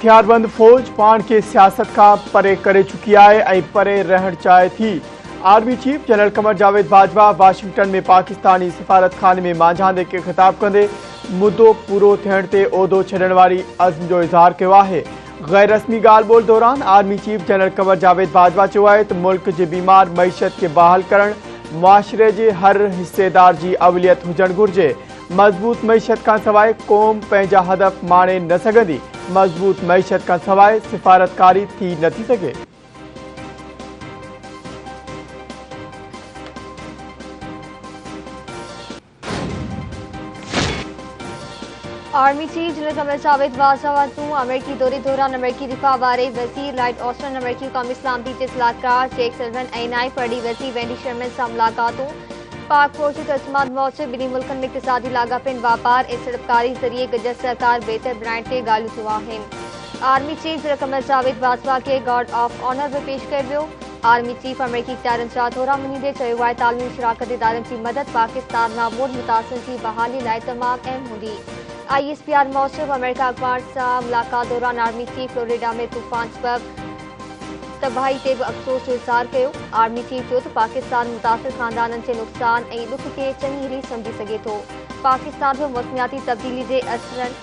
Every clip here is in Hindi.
हथियारबंद फौज पाण के सियासत का परे करे चुकी है, परे रहण चाहे थी। Army chief general Qamar Javed Bajwa Washington में पाकिस्तानी सफारत खाने में मांझांदे के खिताब कंदे मुद्दो पूरो थियण ते उहदो छॾण वारी अज़्म जो इज़हार कियो आहे। गैर रस्मी ॻाल्हि ॿोल दौरान army chief general Qamar Javed Bajwa चयो आहे त मुल्क जे बीमार मईशत के बहाल करण मुआशरे जे हर हिस्सेदार जी अवलियत हुजण घुर्जे। मज़बूत मईशत का सवाइ क़ौम पंहिंजा हदफ़ माणे न सघंदी। मज़बूत मईशत का सवाइ सिफारतकारी थी नथी सघे। Army chief general Qamar Javed Bajwa अमेरिकी दौरे दौरान अमेरिकी दिफा बारे वज़ीर लॉयड ऑस्टिन, अमेरिकी कौमी सलामती के सलाहकार जेक सल्वन ऐं नाइब वॾी वज़ीर वेंडी शर्मन सां मुलाक़ातूं। पाक फौज जो तस्मात मौजूद ॿिन्ही मुल्कनि में इक़्तिसादी लाॻापनि, वापार ऐं सड़ककारी ज़रिए गॾियल सरकार बहितर बणाइण ते ॻाल्हियूं थियूं आहिनि। Army chief general Qamar Javed Bajwa के गार्ड ऑफ ऑनर भी पेश कयो वियो। आर्मी चीफ अमेरिकी इक़्तिदारनि जा दौरा मञींदे चयो आहे त आलमी शराकत इदारनि जी मदद पाकिस्तान मामूल मुतासिरनि जी बहाली लाइ तमामु अहम हूंदी। ISPR मौसूब अमेरिका अखबार सां मुलाक़ात दौरान आर्मी चीफ फ्लोरिडा में तूफ़ान सबबि तबाही ते भी अफ़सोस जो इज़हार कियो। आर्मी चीफ चयो त पाकिस्तान मुतासिर ख़ानदाननि जे नुक़सान ऐं ॾुख खे चङी रीति सम्झी सघे थो। पाकिस्तान बि मौसमियाती तब्दीली जे असरनि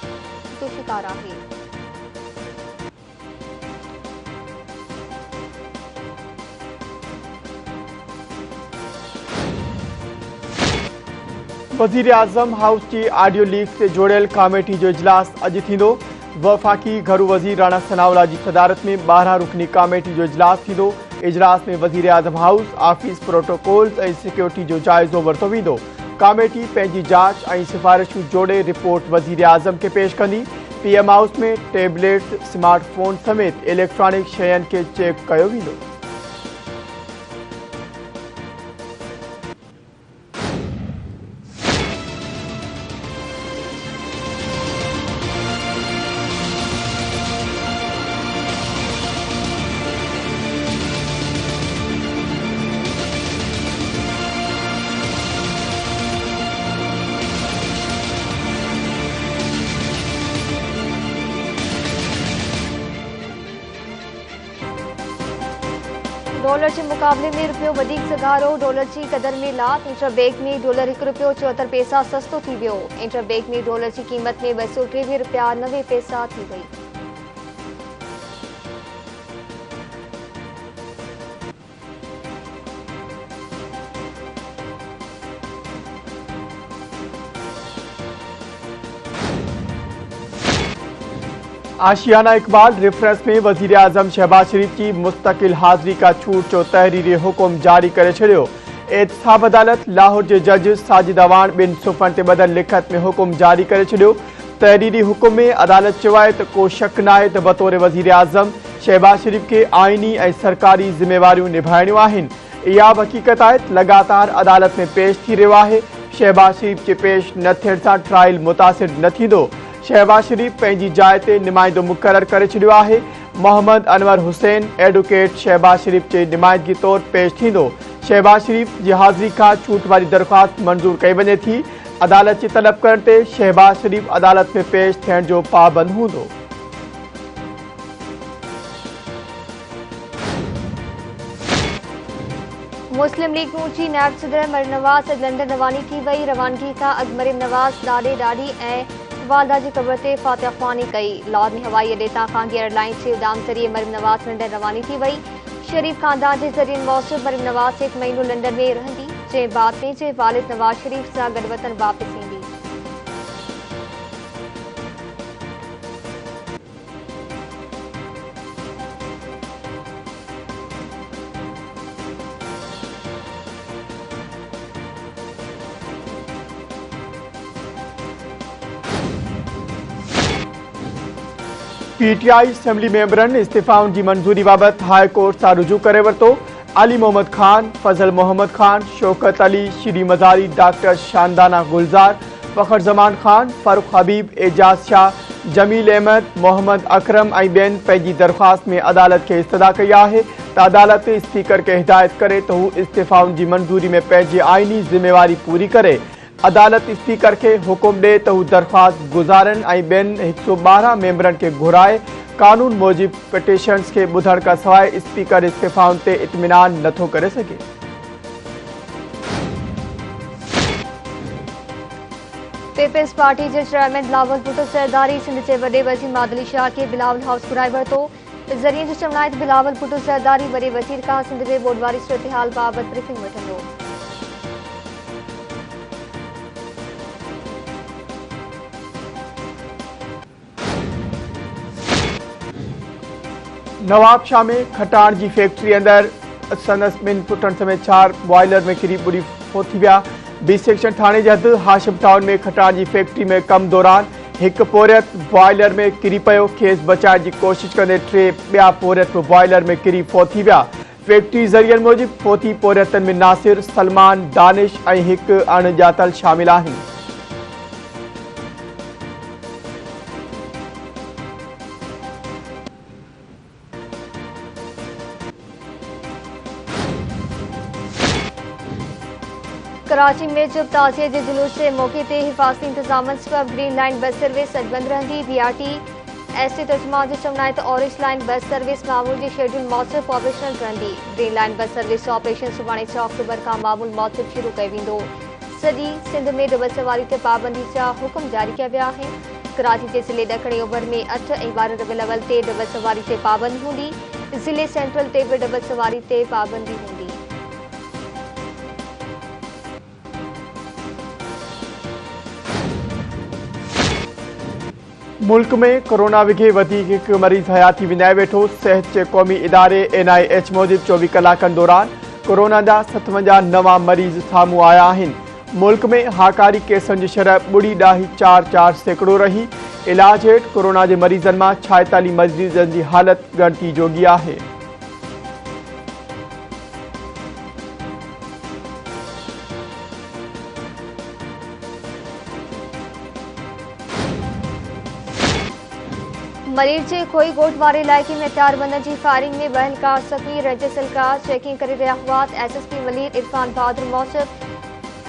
जो शिकार आहे। वज़ीर आज़म हाउस की ऑडियो लीक से जोड़ियल कमेटी जो इजलास अॼु थींदो। वफ़ाक़ी घरू वज़ीर राणा सनाउल्लाह जी सदारत में 12 रुकनी कमेटी जो इजलास थींदो। इजलास में वज़ीर आज़म हाउस ऑफिस प्रोटोकॉल्स ऐं सिक्योरिटी जो जाइज़ो वरितो वेंदो। कमेटी पंहिंजी जांच ऐं सिफारिशूं जोड़े रिपोर्ट वज़ीर आज़म के पेश कंदी। PM हाउस में टैबलेट, स्मार्टफोन समेत इलेक्ट्रॉनिक शयुनि के चेक कयो वेंदो। डॉलर के मुकाबले में रुपयो वधीक सगारो, डॉलर की कदर में लात। इंटरबैंक में डॉलर 1 रुपयो 74 पैसा सस्तो थी वियो। इंटरबैंक में डॉलर की कीमत में 223 रुपया 90 पैसा थी वई। आशियाना इकबाल रेफरेंस में वज़ीर आज़म शहबाज शरीफ की मुस्तकिल हाज़िरी का छूट जो तहरीरी हुक्म जारी करे छड़ियो। एहतसाब अदालत लाहौर के जज साजिद अवान 2 सुफ़न ते बदल लिखत में हुक्म जारी करे छड़ियो। तहरीरी हुक्म में अदालत चयो आहे त को शक नाहे त बतौर वज़ीर आज़म शहबाज शरीफ के आइनी ऐं सरकारी ज़िम्मेवारियूं निभाइणियूं आहिनि। इहा हक़ीक़त आहे त लगातार अदालत में पेश थी रहियो आहे। शहबाज शरीफ के पेश न थियण सां ट्रायल मुतासिर न थींदो। शहबाज शरीफ पंहिंजी जाइ ते नुमाइंदो मुक़रर करे छॾियो आहे। मोहम्मद अनवर हुसैन एडवोकेट शहबाज शरीफ जे नुमाइंदगी तौर पेश थींदो। शहबाज शरीफ जी हाज़िरी खां छूट वारी दरख़्वास्त मंज़ूर कई वञे थी। अदालत जी तलब करण ते शहबाज शरीफ अदालत में पेश थियण जो पाबंद हूंदो। मुस्लिम लीग नून जी नायब सदर मरियम नवाज़ लंडन रवानी थी वई। रवानगी खां अॻु मरियम नवाज़ ॾाॾे ॾाॾी ऐं वालदा जी क़ब्र ते फातिहा ख़्वानी कई। लाहौर में हवाई अॾे तां ख़ांगी एयरलाइंस जे उड़ान ज़रिए मरियम नवाज़ लंडन रवानी थी वई। शरीफ ख़ानदान जे ज़रिए मौसूब मरियम नवाज़ 1 महीनो लंडन में रहंदी, जंहिं बाद में जे वालिद नवाज़ शरीफ सां गॾु वतन वापसि ईंदी। PTI असेंबली मेंबरनि इस्तीफ़ाउनि जी मंज़ूरी बाबति हाई कोर्ट सां रुजू करे वरितो। अली मोहम्मद खान, फज़ल मोहम्मद खान, शौकत अली, श्री मज़ारी, डॉक्टर शानदाना गुलजार, फ़खर ज़मान खान, फारूक हबीब, एजाज शाह, जमील अहमद, मोहम्मद अकरम ऐं ॿियनि पंहिंजी दरख़्वास्त में अदालत खे इस्तदा कई आहे त अदालत स्पीकर खे हिदायत करे त हू इस्तीफ़ाउनि जी मंज़ूरी में पंहिंजी आइनी ज़िम्मेवारी पूरी करे। अदालत स्पीकर के हुकुम दे तो दरख्वास्त गुजारन ऐं ॿियनि 112 मेंबरनि खे घुराए कानून मूजिब पिटिशन्स के ॿुधण खां सवाइ स्पीकर इस्तीफ़ाउनि ते इत्मीनान नथो करे सघे। पीपल्स पार्टी के चेयरमैन बिलावल भुट्टो ज़रदारी सिंध के वॾे वज़ीर मादली शाह के बिलावल हाउस घुराए वरितो। ज़रिए जो चवणु आहे त बिलावल भुट्टो ज़रदारी वॾे वज़ीर खां सिंध में ॿोॾवारी सूरतहाल बाबति ब्रीफिंग वठंदो। नवाबशाह में खटाण की फैक्ट्री अंदर संदसि ॿिनि पुटनि समेत 4 बॉयलर में किरी ॿुड़ी फोत थी विया। बी सेक्शन थाने जे हद हाशिम टाउन में खटाण की फैक्ट्री में कम दौरान एक पोरियत बॉयलर में किरी पियो। खेस बचाइण की कोशिश कंदे 3 ॿिया पोरियत बॉयलर में किरी फोत थी विया। फैक्ट्री ज़रियनि मूजिब फोती पोरियतनि में नासिर, सलमान, दानिश ऐं हिकु अणॼातल शामिल आहिनि। कराची में जुब ताज़िए के जुलूस के मौके ते हिफाजती इंतजाम सबब ग्रीन लाइन बस सर्विस अॼु बंद रहंदी। बीआरटी एसटी तर्जुमान जो चवणु आहे त ऑरेंज लाइन बस सर्विस मामूल जी शेड्यूल मौसम ऑपरेशनल रहंदी। ग्रीन लाइन बस सर्विस जो ऑपरेशन सुभाणे 6 अक्टूबर का मामूल मौसम शुरू कयो वेंदो। सॼी सिंध में डबल सवारी ते पाबंदी जा हुक्म जारी किया विया आहिनि। कराची जे ज़िले ॾखणे ओभर में 8 ऐं 12 रबियुल अव्वल ते डबल सवारी ते पाबंदी हूंदी। ज़िले सेंट्रल ते भी डबल सवारी ते पाबंदी हूंदी। मुल्क में कोरोना विघे वधीक हिकु मरीज़ हयाती विञाए वेठो। सिहत के क़ौमी इदारे NIH मूजिब 24 कलाकनि दौरान कोरोना जा 57 नवा मरीज़ साम्हूं आया आहिनि। मुल्क में हाकारी केसनि जी शरह 0.44% रही। इलाज हेठि कोरोना के मरीज़नि मां 46 मरीज़नि की हालत ॻणती जोगी आहे। मरीर के खोई गोट वाले इलाके में हथियारबंदनि की फायरिंग में बहलकार ज़ख़्मी। रेंजर्स एहलकार चेकिंग करे रहिया हुआ। SSP वलीद इरफान बहादुर मौसफ़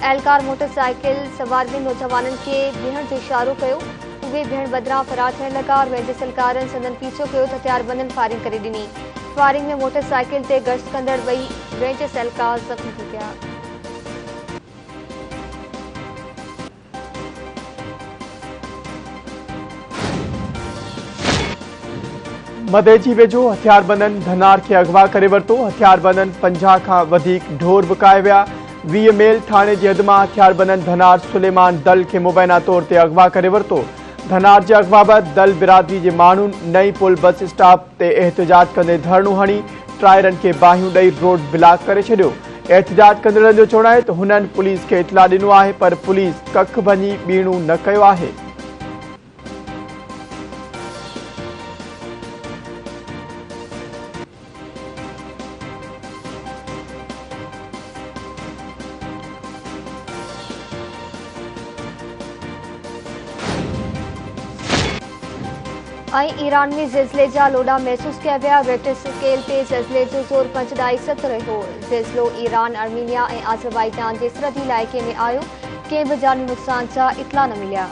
एहलकार मोटरसाइकिल सवार ॿिनि नौजवाननि के बीहण जो इशारो कयो। उहे बीहण बदिरां फरार थियण लॻा। रेंजर्स एहलकारनि संदन पीछो कयो त हथियारबंदनि फायरिंग करे ॾिनी। फायरिंग में मोटरसाइकिल ते गश्त कंदड़ 2 रेंजर्स एहलकार ज़ख़्मी थी विया। मदेजी वेझो हथियारबंदनि धनार के अगवा करे वरितो। हथियारबंदनि 50 खां वधीक ढोर विकाए विया। 20 मेल थाने जी हद मां हथियारबंदनि धनार सुलेमान दल के मुबैना तौर ते अगवा करे वरितो। धनार जे अगवा बैदि दल बिरादरी जे माण्हुनि नई पुल बस स्टॉप ते एहतजाज कंदे धरणो हणी टायरनि के बाहियूं ॾेई रोड ब्लॉक करे छॾियो। एहतजाज कंदड़नि जो चवणु आहे त हुननि पुलिस खे इतला ॾिनो आहे, पर पुलिस कख भञी बीणो न कयो आहे। ईरान में ज़िलज़िले जा लोडा महसूस किया विया। रेक्टर स्केल ते ज़िलज़िले जो ज़ोर 5.7 रहियो। ज़िलज़िलो ईरान, अर्मीनिया ऐं आज़रबाईजान जे सरहदी इलाइक़े में आयो। कंहिं बि जानी नुक़सान जा इतला न मिलिया।